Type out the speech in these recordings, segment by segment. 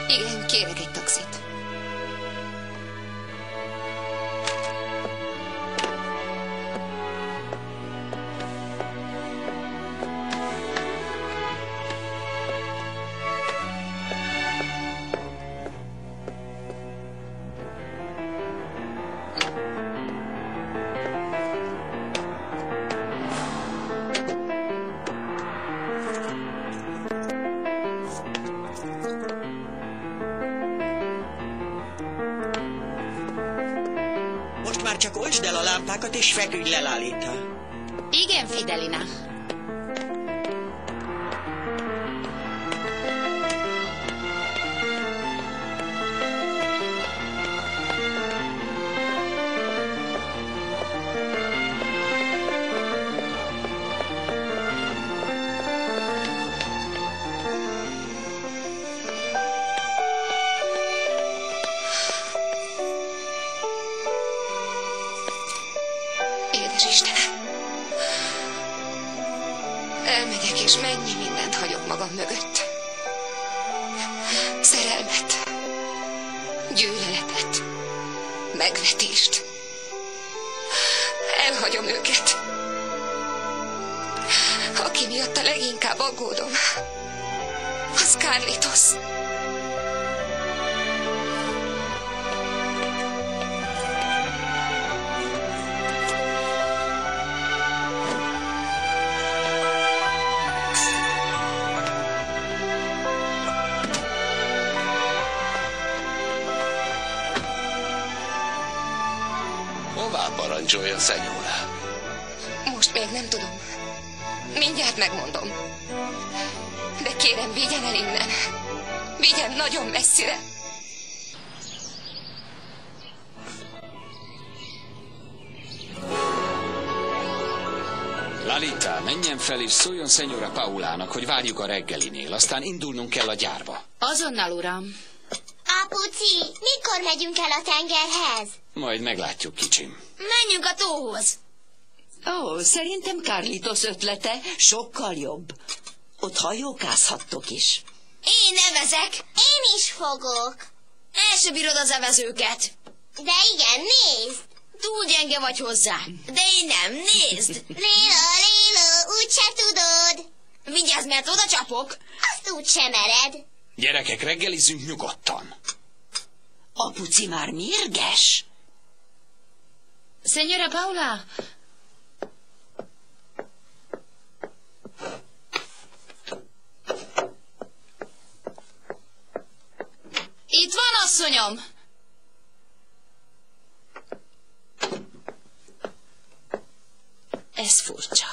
Igen, kérek egy taxit. Már csak oltsd el a lámpákat és feküdj le, Lalita. Igen, Fidelina. Istenem! Elmegyek, és mennyi mindent hagyok magam mögött. Szerelmet, gyűlöletet, megvetést. Elhagyom őket. Aki miatt a leginkább aggódom, az Carlitos. Hová parancsolja, szenyóra? Most még nem tudom. Mindjárt megmondom. De kérem, vigyen el innen. Vigyen nagyon messzire. Lalita, menjen fel és szóljon szenyóra Paulának, hogy várjuk a reggelinél, aztán indulnunk kell a gyárba. Azonnal, uram. Apuci, mikor megyünk el a tengerhez? Majd meglátjuk, kicsim. Menjünk a tóhoz. Ó, szerintem Carlitos ötlete sokkal jobb. Ott hajókázhattok is. Én nevezek. Én is fogok. El se bírod az evezőket. De igen, nézd. Túl gyenge vagy hozzá. De én nem, nézd. Lélo, úgyse tudod. Vigyázz, mert oda csapok. Azt úgyse mered. Gyerekek, reggelizünk nyugodtan. Apuci már mérges. Señora Paula! Itt van, asszonyom! Ez furcsa.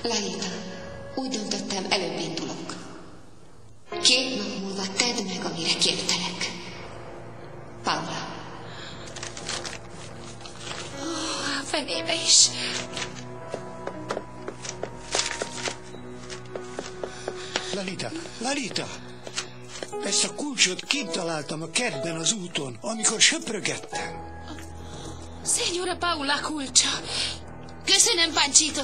Lalita, úgy döntöttem, előbb indulok. 2 nap múlva tedd meg, amire kértelek. Paula. A fenébe is. Lalita! Ezt a kulcsot kint találtam a kertben az úton, amikor söprögettem. Señora Paula kulcsa. Köszönöm, Panchito.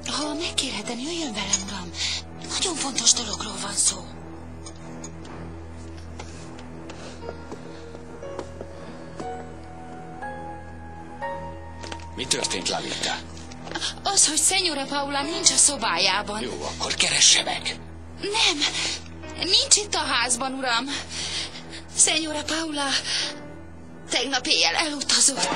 Ha megkérhetem, jöjjön velem, uram. Nagyon fontos dologról van szó. Mi történt, Lalita? Az, hogy Señora Paula nincs a szobájában. Jó, akkor keresse meg. Nem, nincs itt a házban, uram. Señora Paula tegnap éjjel elutazott.